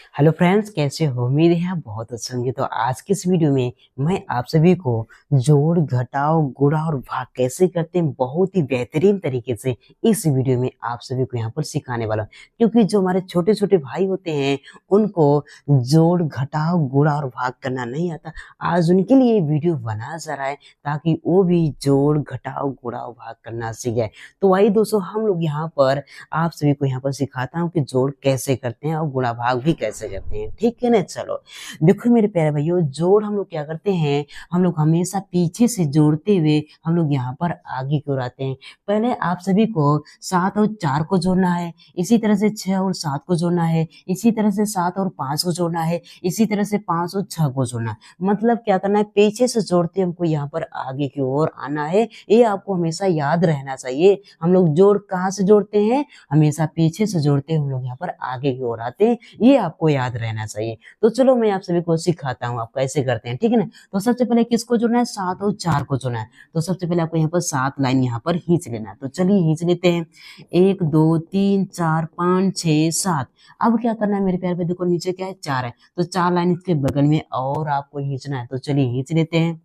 Hello friends, कैसे हो? उम्मीद है आप बहुत अच्छे होंगे। तो आज की इस वीडियो में मैं आप सभी को जोड़ घटाव गुणा और भाग कैसे करते हैं बहुत ही बेहतरीन तरीके से इस वीडियो में आप सभी को यहाँ पर सिखाने वाला हूँ। क्योंकि जो हमारे छोटे छोटे भाई होते हैं उनको जोड़ घटाव गुणा और भाग करना नहीं आता। आज उनके लिए वीडियो बनाया जा रहा है ताकि वो भी जोड़ घटाव गुणा और भाग करना सीख जाए। तो आइए दोस्तों, हम लोग यहाँ पर आप सभी को यहाँ पर सिखाता हूँ कि जोड़ कैसे करते हैं और गुणा भाग भी कैसे करते हैं। ठीक है ना? चलो देखो मेरे प्यारे भाइयों, जोड़ हम लोग क्या करते हैं, हम लोग हमेशा पीछे से जोड़ते हुए हम लोग यहाँ पर आगे की ओर आते हैं। पहले आप सभी को 7 और 4 को जोड़ना है, इसी तरह से 6 और 7 को जोड़ना है, इसी तरह से 7 और 5 को जोड़ना है, इसी तरह से 5 और 6 को जोड़ना है। मतलब क्या करना है, पीछे से जोड़ते हमको यहाँ पर आगे की ओर आना है। ये आपको हमेशा याद रहना चाहिए। हम लोग जोड़ कहाँ से जोड़ते हैं, हमेशा पीछे से जोड़ते हैं हम लोग यहाँ पर आगे की ओर आते हैं। ये आपको याद रहना चाहिए। तो चलो मैं आप सभी को सिखाता हूँ आप कैसे करते हैं। ठीक है ना? तो सबसे पहले किसको जोड़ना है, 7 और 4 को जोड़ना है। तो सबसे पहले आपको यहाँ पर 7 लाइन यहाँ पर खींच लेना है। तो चलिए खींच लेते हैं। 1 2 3 4 5 6 7। अब क्या करना है मेरे प्यारे पे, देखो नीचे क्या है, 4 है, तो 4 लाइन इसके बगल में और आपको खींचना है। तो चलिए खींच लेते हैं।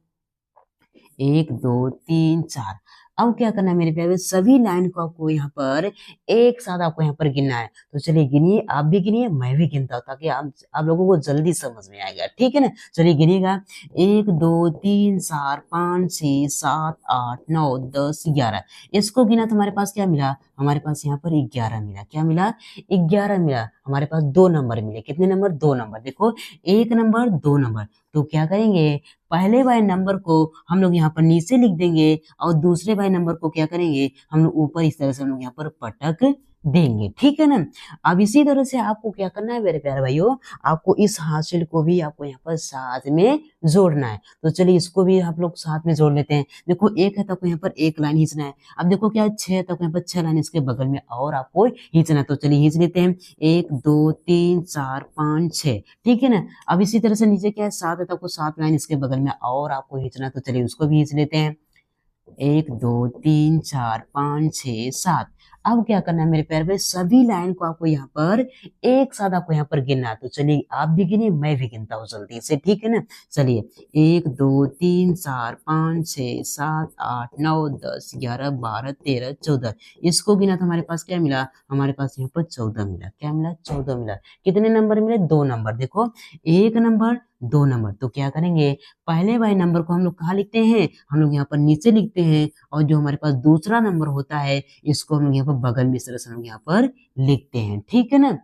1 2 3 4। अब क्या करना है मेरे प्यारे, सभी लाइन को आपको यहाँ पर एक साथ आपको यहाँ पर गिनना है। तो चलिए गिनिए, आप भी गिनिए, मैं भी गिनता हूँ ताकि आप लोगों को जल्दी समझ में आएगा। ठीक है ना? चलिए गिनिएगा। 1 2 3 4 5 6 7 8 9 10 11। इसको गिना तो हमारे पास क्या मिला, हमारे पास यहाँ पर 11 मिला। क्या मिला? 11 मिला। हमारे पास 2 नंबर मिले। कितने नंबर? 2 नंबर। देखो 1 नंबर 2 नंबर। तो क्या करेंगे, पहले वाले नंबर को हम लोग यहाँ पर नीचे लिख देंगे और दूसरे वाले नंबर को क्या करेंगे, हम लोग ऊपर इस तरह से हम लोग यहाँ पर पटक देंगे। ठीक है ना? अब इसी तरह से आपको क्या करना है मेरे प्यारे भाइयों, आपको इस हासिल को भी आपको यहाँ पर साथ में जोड़ना है। तो चलिए इसको भी आप लोग साथ में जोड़ लेते हैं। देखो 1 है तो आपको यहाँ पर 1 लाइन खींचना है। अब देखो क्या है, 6 है तो आपको यहाँ पर 6 लाइन इसके बगल में और आपको खींचना है। तो चलिए खींच लेते हैं। 1 2 3 4 5 6। ठीक है ना? अब इसी तरह से नीचे क्या है, 7 है तो आपको 7 लाइन इसके बगल में और आपको खींचना है। तो चलिए उसको भी खींच लेते हैं। 1 2 3 4 5 6 7। अब क्या करना है मेरे प्यारे भाई, सभी लाइन को आपको यहाँ पर एक साथ आपको यहाँ पर गिनना है। तो चलिए आप भी गिनिए, मैं भी गिनता हूँ जल्दी से। ठीक है ना? चलिए 1 2 3 4 5 6 7 8 9 10 11 12 13 14। इसको गिना तो हमारे पास क्या मिला, हमारे पास यहाँ पर 14 मिला। क्या मिला? 14 मिला। कितने नंबर मिले? 2 नंबर। देखो 1 नंबर 2 नंबर। तो क्या करेंगे, पहले वाले नंबर को हम लोग कहाँ लिखते हैं, हम लोग यहाँ पर नीचे लिखते हैं, और जो हमारे पास दूसरा नंबर होता है इसको हम लोग यहाँ पर बगल में इस तरह से हम लोग यहाँ पर लिखते हैं। ठीक है ना?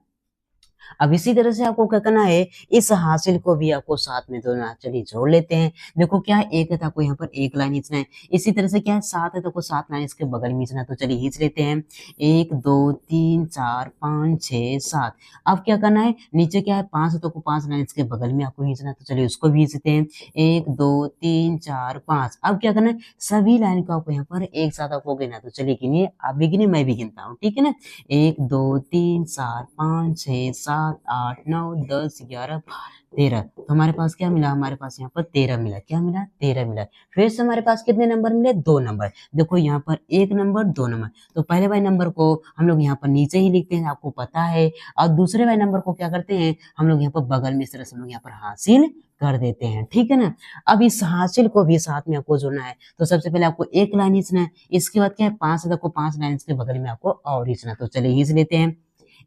अब इसी तरह से आपको क्या करना है, इस हासिल को भी आपको साथ में जोड़ना है। चलिए जोड़ लेते हैं। देखो क्या है, 1 है तो आपको यहाँ पर 1 लाइन खींचना है। इसी तरह से क्या है, 7 है तो आपको 7 लाइन इसके बगल में खींचना है। तो चलिए खींच लेते हैं। 1 2 3 4 5 6 7। अब क्या करना है, नीचे क्या है, 5 है तो आपको 5 लाइन इसके बगल में आपको खींचना है। तो चलिए उसको भी खींचते हैं। 1 2 3 4 5। अब क्या करना है, सभी लाइन को आपको यहाँ पर एक साथ आपको गिनना है। तो चलिए गिनिए, आप भी गिनिए, मैं भी गिनता हूँ। ठीक है ना? 1 2 3 4 5 6 7 8 9 10 11 12 13। तो हमारे पास क्या मिला, हमारे पास यहाँ पर 13 मिला। क्या मिला? 13 मिला। फिर से हमारे पास कितने नंबर मिले? 2 नंबर। देखो यहाँ पर 1 नंबर 2 नंबर। तो पहले वाले नंबर को हम लोग यहाँ पर नीचे ही लिखते हैं, आपको पता है। और दूसरे वाले नंबर को क्या करते हैं, हम लोग यहाँ पर बगल में इस तरह से हम लोग यहाँ पर हासिल कर देते हैं। ठीक है ना? अब इस हासिल को भी साथ में आपको जोड़ना है। तो सबसे पहले आपको 1 लाइन खींचना है। इसके बाद क्या है, 5 है तो आपको 5 लाइन इसके बगल में आपको और खींचना है। तो चलिए खींच लेते हैं।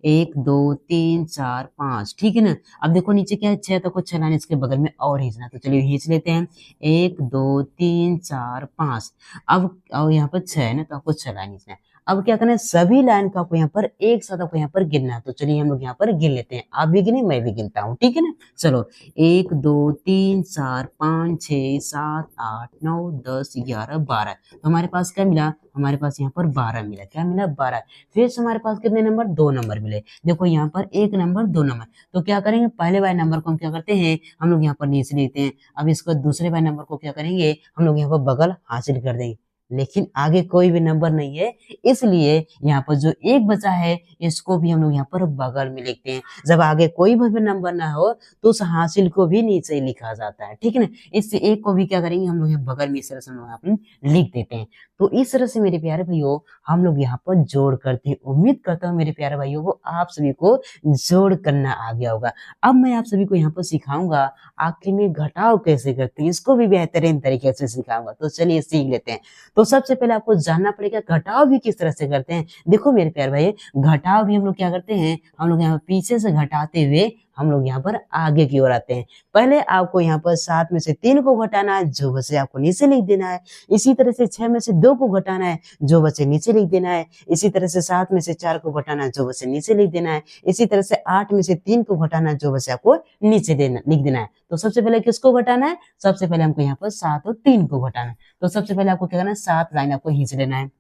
1 2 3 4 5। ठीक है ना? अब देखो नीचे क्या है, 6 तो कुछ 6 लाइन इसके बगल में और खींचना है। तो चलिए खींच लेते हैं। 1 2 3 4 5। अब और यहाँ पर 6 है ना, तो आपको 6 लाइन खींचना है। अब क्या करना है, सभी लाइन को आपको यहाँ पर एक साथ आपको यहाँ पर गिनना है। तो चलिए हम लोग यहाँ पर गिन लेते हैं। आप भी गिने, मैं भी गिनता हूँ। ठीक है ना? चलो 1 2 3 4 5 6 7 8 9 10 11 12। तो हमारे पास क्या मिला, हमारे पास यहाँ पर 12 मिला। क्या मिला? 12। फिर से हमारे पास कितने नंबर, 2 नंबर मिले। देखो यहाँ पर 1 नंबर 2 नंबर। तो क्या करेंगे, पहले वाले नंबर को हम क्या करते हैं, हम लोग यहाँ पर नीचे लेते हैं। अब इसको दूसरे वाले नंबर को क्या करेंगे, हम लोग यहाँ पर बगल हासिल कर देंगे। लेकिन आगे कोई भी नंबर नहीं है, इसलिए यहाँ पर जो एक बचा है इसको भी हम लोग यहाँ पर बगल में लिखते हैं। जब आगे कोई भी नंबर ना हो तो उस हासिल को भी नीचे ही लिखा जाता है। ठीक है ना? इससे एक को भी क्या करेंगे, हम लोग यहाँ बगल में इस तरह से हम लोग यहाँ पर लिख देते हैं। तो इस तरह से मेरे प्यारे भाइयों हम लोग यहाँ पर जोड़ करते हैं। उम्मीद करता हूँ मेरे प्यारे भाइयों को आप सभी को जोड़ करना आ गया होगा। अब मैं आप सभी को यहाँ पर सिखाऊंगा आखिर में घटाव कैसे करते हैं, इसको भी बेहतरीन तरीके से सिखाऊंगा। तो चलिए सीख लेते हैं। तो सबसे पहले आपको जानना पड़ेगा घटाव भी किस तरह से करते हैं। देखो मेरे प्यारे भाई, घटाव भी हम लोग क्या करते हैं, हम लोग यहाँ पीछे से घटाते हुए हम लोग यहाँ पर आगे की ओर आते हैं। पहले आपको यहाँ पर 7 में से 3 को घटाना है, जो बचे आपको नीचे लिख देना है। इसी तरह से 6 में से 2 को घटाना है, जो बचे नीचे लिख देना है। इसी तरह से 7 में से 4 को घटाना है, जो बचे नीचे लिख देना है। इसी तरह से 8 में से 3 को घटाना है, जो बचे आपको नीचे लिख देना है। तो सबसे पहले किसको घटाना है, सबसे पहले हमको यहाँ पर 7 और 3 को घटाना है। तो सबसे पहले आपको क्या करना है, 7 लाइन आपको खींच लेना है।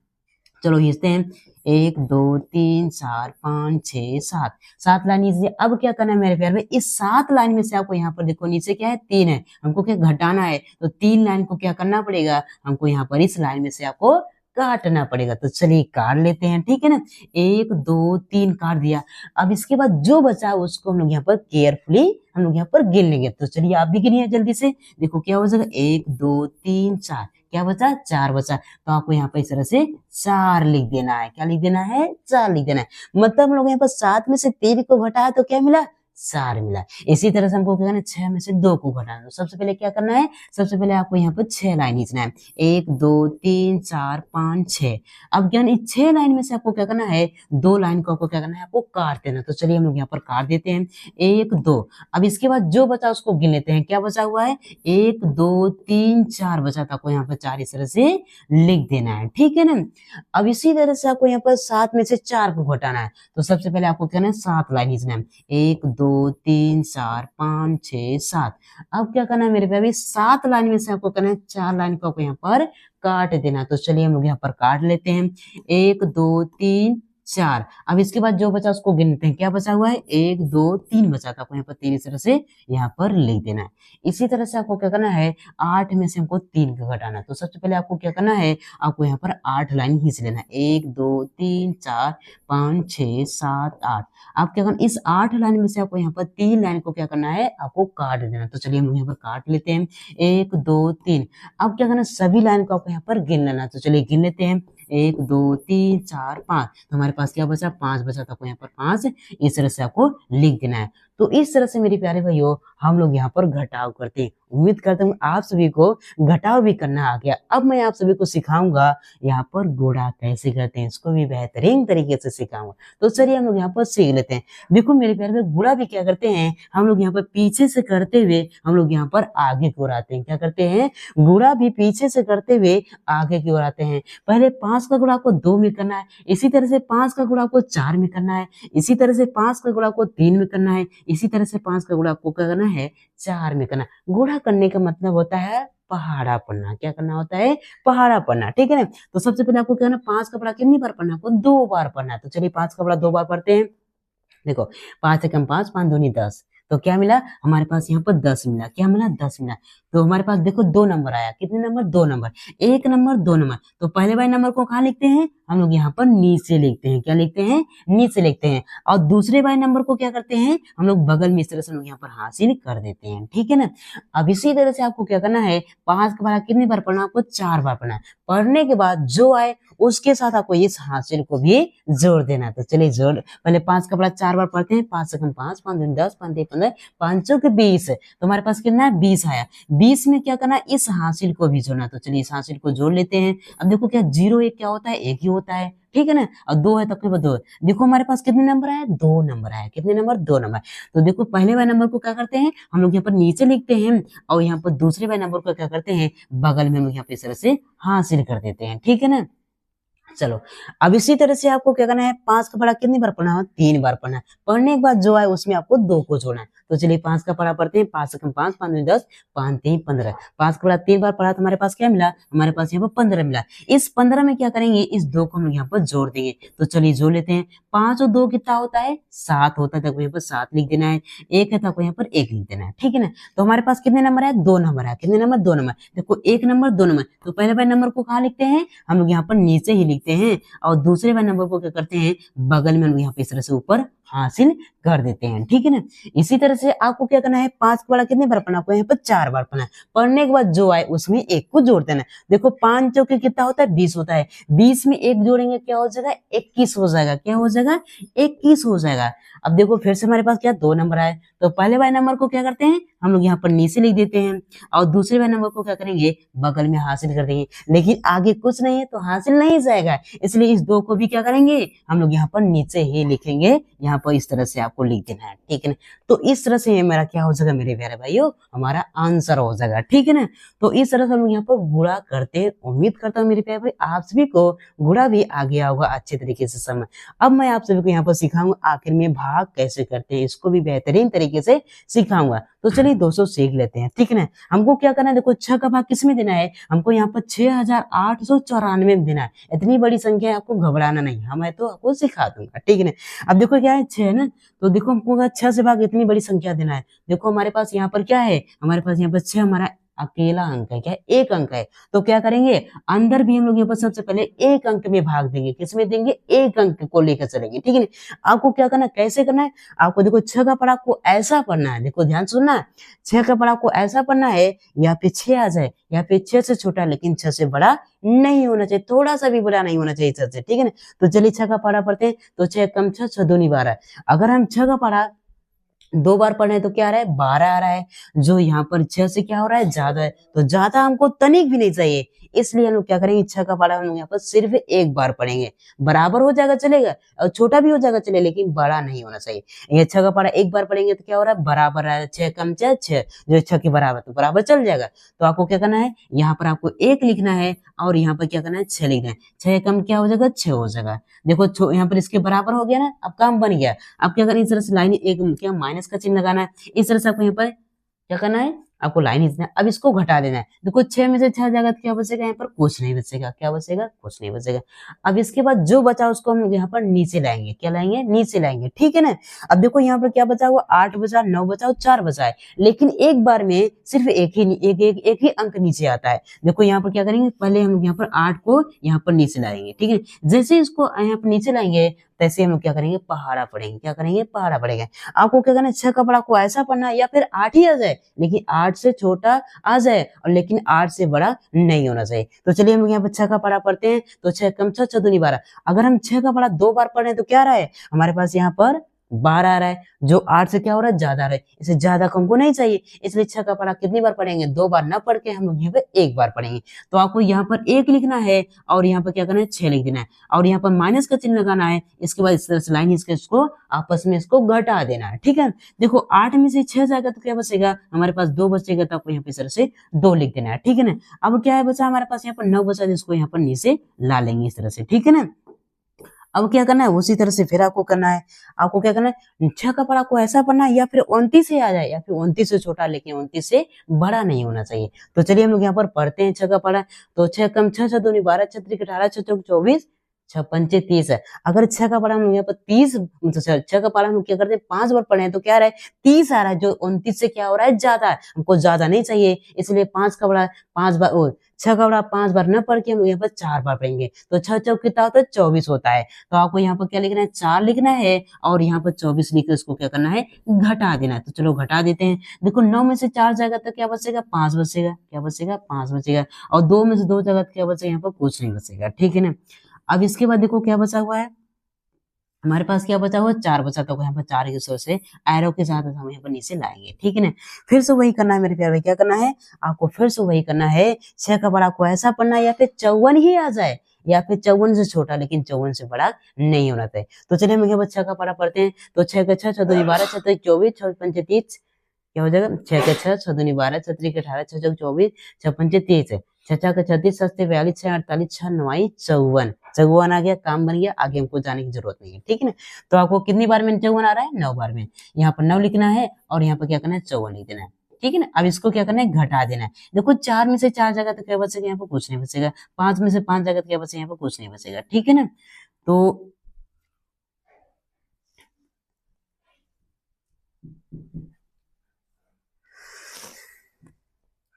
चलो खींचते हैं, 1 2 3 4 5 6 7, 7 लाइन खींच लिया। अब क्या करना है मेरे प्यार में, इस 7 लाइन में से आपको यहाँ पर देखो नीचे क्या है, 3 है, हमको क्या घटाना है। तो 3 लाइन को क्या करना पड़ेगा, हमको यहाँ पर इस लाइन में से आपको काटना पड़ेगा। तो चलिए काट लेते हैं, ठीक है ना। 1 2 3 काट दिया। अब इसके बाद जो बचा उसको हम लोग यहाँ पर केयरफुली हम लोग यहाँ पर गिन लेंगे। तो चलिए आप भी गिनिए जल्दी से। देखो क्या हो जाएगा, 1 2 3 4, क्या बचा, 4 बचा। तो आपको यहाँ पर इस तरह से 4 लिख देना है। क्या लिख देना है, 4 लिख देना है। मतलब हम लोग यहाँ पर 7 में से 3 को घटाया तो क्या मिला, 4 मिला। इसी तरह से हमको क्या करना है, 6 में से 2 को घटाना है। तो सबसे पहले क्या करना है, सबसे पहले आपको यहाँ पर 6 लाइन खींचना है, 1 2 3 4 5 6। अब क्या 6 लाइन में से आपको क्या करना है, 2 लाइन को आपको क्या करना है, आपको काट देना। तो चलिए हम लोग यहाँ पर काट देते हैं, 1 2। अब इसके बाद जो बचा उसको गिन लेते हैं। क्या बचा हुआ है, 1 2 3 4 बचा था, आपको यहाँ पर 4 इस तरह से लिख देना है, ठीक है ना। अब इसी तरह से आपको यहाँ पर 7 में से 4 को घटाना है। तो सबसे पहले आपको क्या करना है, 7 लाइन खींचना है, 1 2 3 4 5 6 7। अब क्या करना है मेरे पे, अभी 7 लाइन में से आपको करना है 4 लाइन को आपको यहाँ पर काट देना। तो चलिए हम लोग यहाँ पर काट लेते हैं, 1 2 3 4। अब इसके बाद जो बचा उसको गिनते हैं। क्या बचा हुआ है, 1 2 3 बचा था, आपको यहाँ पर 3 इस तरह से यहाँ पर लिख देना है। इसी तरह से आपको क्या करना है, 8 में से हमको 3 को घटाना है। तो सबसे पहले आपको क्या करना है, आपको यहाँ पर 8 लाइन खींच लेना है, 1 2 3 4 5 6 7 8। आप क्या करना, इस 8 लाइन में से आपको यहाँ पर 3 लाइन को क्या करना है, आपको काट देना। तो चलिए हम यहाँ पर काट लेते हैं, 1 2 3। अब क्या करना, सभी लाइन को आपको यहाँ पर गिन लेना। तो चलिए गिन लेते हैं, 1 2 3 4 5। तो हमारे पास क्या बचा, 5 बचा था, आपको यहाँ पर 5 इस तरह से आपको लिख देना है। तो इस तरह से मेरे प्यारे भाइयों हम लोग यहाँ पर घटाव करते हैं। उम्मीद करता हूँ आप सभी को घटाव भी करना आ गया। अब मैं आप सभी को सिखाऊंगा यहाँ पर गुणा कैसे करते हैं, इसको भी बेहतरीन तरीके से सिखाऊंगा। तो चलिए हम लोग यहाँ पर सीख लेते हैं। देखो मेरे प्यारे भाई, गुणा भी क्या करते हैं, हम लोग यहाँ पर पीछे से करते हुए हम लोग यहाँ पर आगे की ओर आते हैं। क्या करते हैं, गुणा भी पीछे से करते हुए आगे की ओर आते हैं। पहले 5 का गुणा आपको 2 में करना है, इसी तरह से 5 का गुणा आपको 4 में करना है, इसी तरह से 5 का गुणा आपको 3 में करना है, इसी तरह से 5 का गुणा आपको क्या करना है, 4 में करना। गुणा करने का मतलब होता है पहाड़ा पढ़ना। क्या करना होता है, पहाड़ा पढ़ना, ठीक है ना। तो सबसे पहले आपको क्या करना, 5 का पढ़ा कितनी बार पढ़ना है, आपको 2 बार पढ़ना है। तो चलिए 5 का पढ़ा 2 बार पढ़ते हैं। देखो 5 से कम 5, 5 दूनी 10। तो क्या मिला, हमारे पास यहाँ पर 10 मिला। क्या मिला, 10 मिला। तो हमारे पास देखो 2 नंबर आया। कितने नंबर, 2 नंबर, 1 नंबर 2 नंबर। तो पहले वाले नंबर को कहाँ लिखते हैं, हम लोग यहाँ पर नीचे लिखते हैं। क्या लिखते हैं, नीचे लिखते हैं। और दूसरे वाले नंबर को क्या करते हैं, हम लोग बगल में इस तरह से हम लोग यहाँ पर हासिल कर देते हैं, ठीक है ना। अब इसी तरह से आपको क्या करना है, 5 का पढ़ा कितनी बार पढ़ना, आपको 4 बार पढ़ना है। पढ़ने के बाद जो आए उसके साथ आपको इस हासिल को भी जोड़ देना। तो चलिए जोड़, पहले 5 का पढ़ा 4 बार पढ़ते हैं। 5 से कम 5, 5 दूनी 10, 5 3 15, 5 चौके 20। तो हमारे पास कितना है, 20 आया। 20 में क्या करना है, इस हासिल को भी जोड़ना। तो चलिए इस हासिल को जोड़ लेते हैं। अब देखो क्या 0 1 क्या होता है, 1 ही होता है, ठीक है ना। और 2 है तब 2। देखो हमारे पास कितने नंबर आए, 2 नंबर आए। कितने नंबर, 2 नंबर। तो देखो पहले वाले नंबर को क्या करते हैं, हम लोग यहाँ पर नीचे लिखते हैं, और यहाँ पर दूसरे वाले नंबर को क्या करते हैं, बगल में हम लोग यहाँ पे इस तरह से हासिल कर देते हैं, ठीक है ना। चलो अब इसी तरह से आपको क्या करना है, 5 का पढ़ा कितनी बार पढ़ना है, 3 बार पढ़ना है। पढ़ने के बाद जो है उसमें आपको 2 को जोड़ना है। तो चलिए 5 का पढ़ा पढ़ते हैं। 5 से कम 5, 5 दूनी 10, 5 3 15। 5 का पढ़ा 3 बार पढ़ा तो हमारे पास क्या मिला, हमारे पास यहाँ पर 15 मिला। इस 15 में क्या करेंगे, इस 2 को हम लोग यहाँ पर जोड़ देंगे। तो चलिए जोड़ लेते हैं। 5 और 2 कितना होता है, 7 होता है। तो यहाँ पर 7 लिख देना है। 1 है तो आपको यहाँ पर 1 लिख देना है, ठीक है ना। तो हमारे पास कितने नंबर है, 2 नंबर है। कितने नंबर, 2 नंबर। देखो 1 नंबर 2 नंबर। तो पहले वाले नंबर को कहाँ लिखते हैं, हम लोग यहाँ पर नीचे ही लिखते हैं, और दूसरे वाले नंबर को क्या करते हैं, बगल में हम लोग यहाँ पे इस तरह से ऊपर हासिल कर देते हैं, ठीक है ना। इसी तरह से आपको क्या करना है, 5 का बड़ा कितने बार पढ़ना, आपको यहाँ पर 4 बार पढ़ना है। पढ़ने के बाद जो आए उसमें एक को जोड़ देना है। देखो 5 चौके कितना होता है, 20 होता है। 20 में एक जोड़ेंगे क्या हो जाएगा, 21 हो जाएगा। क्या हो जाएगा, 21 हो जाएगा। अब देखो फिर से हमारे पास क्या 2 नंबर आए, तो पहले वाले नंबर को क्या करते हैं हम लोग यहाँ पर नीचे लिख देते हैं, और दूसरे वाले नंबर को क्या करेंगे, बगल में हासिल कर देंगे। लेकिन आगे कुछ नहीं है तो हासिल नहीं जाएगा, इसलिए इस 2 को भी क्या करेंगे हम लोग यहाँ पर नीचे ही लिखेंगे। यहाँ पर इस तरह से आपको लिख देना है, ठीक है ना। तो इस तरह से ये मेरा क्या हो जाएगा मेरे प्यारे भाइयों, हमारा आंसर हो जाएगा, ठीक है ना। तो इस तरह से हम लोग यहाँ पर गुणा करते हैं। उम्मीद करता हूँ मेरे प्यारे भाई आप सभी को गुणा भी आ गया होगा अच्छे तरीके से समझ। अब मैं आप सभी को यहाँ पर सिखाऊंगा आखिर में भाग कैसे करते हैं, इसको भी बेहतरीन तरीके से सिखाऊंगा। तो चलिए दोस्तों सीख लेते हैं, ठीक है ना। हमको क्या करना है, देखो 6 का भाग किसमें देना है, हमको यहाँ पर 6894 में देना है। इतनी बड़ी संख्या है, आपको घबराना नहीं, मैं तो आपको सिखा दूंगा, ठीक है ना। अब देखो क्या है 6 है ना, तो देखो हमको 6 से भाग इतनी बड़ी संख्या देना है। देखो हमारे पास यहाँ पर क्या है, हमारे पास यहाँ पर 6 हमारा अकेला अंक है, क्या है, एक अंक है। तो क्या करेंगे, अंदर भी हम लोग यहाँ पर सबसे पहले एक अंक में भाग देंगे, किसमें देंगे, एक अंक को लेकर चलेंगे, ठीक है ना। आपको क्या करना है, कैसे करना है, आपको देखो 6 का पढ़ा को ऐसा पढ़ना है, देखो ध्यान सुनना, 6 का पढ़ा को ऐसा पढ़ना है, यहाँ पे 6 आ जाए, यहाँ पे 6 से छोटा लेकिन 6 से बड़ा नहीं होना चाहिए, थोड़ा सा भी बड़ा नहीं होना चाहिए 6 से, ठीक है ना। तो चलिए 6 का पढ़ा पढ़ते हैं, तो 6 कम 6 6 दूनी 12। अगर हम 6 का पढ़ा 2 बार पढ़े तो क्या आ रहा है, 12 आ रहा है। जो यहाँ पर 6 से क्या हो रहा है, ज्यादा है, तो ज्यादा हमको तनिक भी नहीं चाहिए, इसलिए हम लोग क्या करेंगे, 6 का पढ़ा हम लोग यहाँ पर सिर्फ एक बार पढ़ेंगे। बराबर हो जाएगा चलेगा, और छोटा भी हो जाएगा चलेगा, लेकिन बड़ा नहीं होना चाहिए। ये 6 का पढ़ा एक बार पढ़ेंगे तो क्या हो रहा है, बराबर है, 6 कम 6 6, जो 6 के बराबर तो बराबर चल जाएगा। तो आपको क्या करना है, यहाँ पर आपको 1 लिखना है, और यहाँ पर क्या करना है, 6 लिखना है। 6 कम क्या हो जाएगा, 6 हो जाएगा। देखो यहाँ पर इसके बराबर हो गया ना, अब काम बन गया। अब क्या करें, इस तरह से लाइन एक क्या माइनस का चिन्ह लगाना है, इस तरह से आपको यहाँ पर क्या करना है, आपको लाइन खींचना है। अब इसको घटा देना है, देखो 6 में से 6 जाएगा तो क्या बचेगा, यहाँ पर कुछ नहीं बचेगा, क्या बचेगा, कुछ नहीं बचेगा। अब इसके बाद जो बचा उसको हम यहाँ पर नीचे लाएंगे, क्या लाएंगे, नीचे लाएंगे, ठीक है ना। अब देखो यहाँ पर क्या बचा हुआ, 8 बचा, 9 बचा और 4 बचा है, लेकिन एक बार में सिर्फ एक ही अंक नीचे आता है। देखो यहाँ पर क्या करेंगे, पहले हम यहाँ पर 8 को यहाँ पर नीचे लाएंगे, ठीक है। जैसे इसको यहाँ पर नीचे लाएंगे तैसे हम लोग क्या करेंगे, पहाड़ा पढ़ेंगे, क्या करेंगे, पहाड़ा पढ़ेंगे। आपको क्या करना है, 6 का पढ़ा को ऐसा पढ़ना है, या फिर 8 ही आ जाए, लेकिन 8 से छोटा आ जाए, और लेकिन 8 से बड़ा नहीं होना चाहिए। तो चलिए हम लोग यहाँ पर 6 का पढ़ा पढ़ते हैं, तो 6 कम 6 6 दूनी 12। अगर हम 6 का पढ़ा 2 बार पढ़ रहे हैं तो क्या आ रहा है, हमारे पास यहाँ पर 12 आ रहा है, जो 8 से क्या हो रहा है, ज्यादा आ रहा है। इसे ज्यादा को हमको नहीं चाहिए, इसलिए 6 का पढ़ा कितनी बार पढ़ेंगे, 2 बार ना पढ़ के हम लोग यहाँ पे एक बार पढ़ेंगे। तो आपको यहाँ पर 1 लिखना है, और यहाँ पर क्या करना है, 6 लिख देना है, और यहाँ पर माइनस का चिन्ह लगाना है। इसके बाद इस तरह से लाइन इसको आपस में इसको घटा देना है, ठीक है। देखो 8 में से 6 जाएगा तो क्या बचेगा, हमारे पास 2 बचेगा, तो आपको यहाँ पे इस तरह से 2 लिख देना है, ठीक है ना। अब क्या है बचा हमारे पास, यहाँ पर 9 बचा, जिसको यहाँ पर नीचे ला लेंगे इस तरह से, ठीक है ना। अब क्या करना है, उसी तरह से फिर आपको करना है, आपको क्या करना है, 6 का पढ़ा को ऐसा पढ़ना है, या फिर 29 से आ जाए, या फिर 29 से छोटा, लेकिन 29 से बड़ा नहीं होना चाहिए। तो चलिए हम लोग यहाँ पर पढ़ते हैं 6 का पढ़ा, तो 6 कम 6 6 दूनी 12, 6 त्रिक 18, 6 चौक 24, 6 पंचे 30 है। अगर 6 का पढ़ा हम लोग यहाँ पर 30, तो 6 का पढ़ा हम लोग क्या करते हैं, 5 बार पढ़े हैं, तो क्या आ रहा है, 30 आ रहा है, जो 29 से क्या हो रहा है, ज्यादा है, हमको ज्यादा नहीं चाहिए, इसलिए 5 का पढ़ा 5 बार 6 का बड़ा 5 बार न पढ़ के हम यहाँ पर 4 बार पढ़ेंगे, तो 6 चौक कितना होता है, 24 होता है। तो आपको यहाँ पर क्या लिखना है, 4 लिखना है, और यहाँ पर 24 लिख के उसको क्या करना है, घटा देना है। तो चलो घटा देते हैं। देखो 9 में से 4 जाएगा तो क्या बचेगा, 5 बचेगा, क्या बचेगा, 5 बचेगा, और 2 में से 2 जाएगा तो क्या बचेगा, यहाँ पर कुछ नहीं बचेगा, ठीक है ना। अब इसके बाद देखो क्या बचा हुआ है, हमारे पास क्या बचा हुआ, 4 बचा, तो यहाँ पर 4 की सोच से एरो के साथ हम यहाँ पर नीचे लाएंगे, ठीक है ना। फिर से वही करना है मेरे प्यारे भाई, क्या करना है आपको, फिर से वही करना है। 6 का बड़ा को ऐसा पढ़ना है, या फिर 54 ही आ जाए, या फिर 54 से छोटा, लेकिन 54 से बड़ा नहीं होना चाहिए। तो चलिए हम यहाँ पर 6 का पढ़ा पढ़ते हैं, तो 6 का 6 6 दूनी 12, 6 3 24, 6 पंचे 30, क्या हो जाएगा, 6 का 6 6 दूनी 12, 6 3 18, 6 चौक 24, 6 पंचे 30, 6 4 का 36, 7 से 42, 6 48, 6 9 54, 54 आ गया, काम बन गया, आगे हमको जाने की जरूरत नहीं है, ठीक है ना। तो आपको कितनी बार में 54 आ रहा है, 9 बार में, यहाँ पर 9 लिखना है, और यहाँ पर क्या करना है, 54 लिख देना है, ठीक है ना। अब इसको क्या करना है, घटा देना है। देखो 4 में से 4 जगह तो क्या बचेगा, यहाँ पर कुछ नहीं बचेगा, 5 में से 5 जगह तो क्या बचेगा, यहाँ पर कुछ नहीं बचेगा, ठीक है ना। तो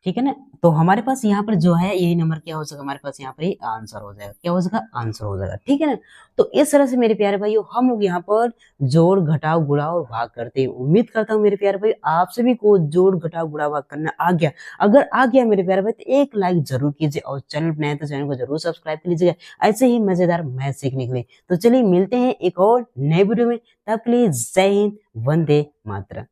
ठीक है ना, तो हमारे पास यहाँ पर जो है यही नंबर क्या हो जाएगा, हमारे पास यहाँ पर ये आंसर हो जाएगा, क्या हो जाएगा, आंसर हो जाएगा। ठीक है ना। तो इस तरह से मेरे प्यारे भाइयों हम लोग यहाँ पर जोड़ घटाव गुणा और भाग करते हैं। उम्मीद करता हूँ मेरे प्यारे भाई आप सभी को जोड़ घटाव गुणा भाग करना आ गया। अगर आ गया मेरे प्यारे भाई तो एक लाइक जरूर कीजिए और चैनल पर नए तो चैनल को जरूर सब्सक्राइब कर लीजिएगा ऐसे ही मजेदार मैथ सीखने के लिए। तो चलिए मिलते हैं एक और नए वीडियो में, तब के लिए जय हिंद, वंदे मातरम।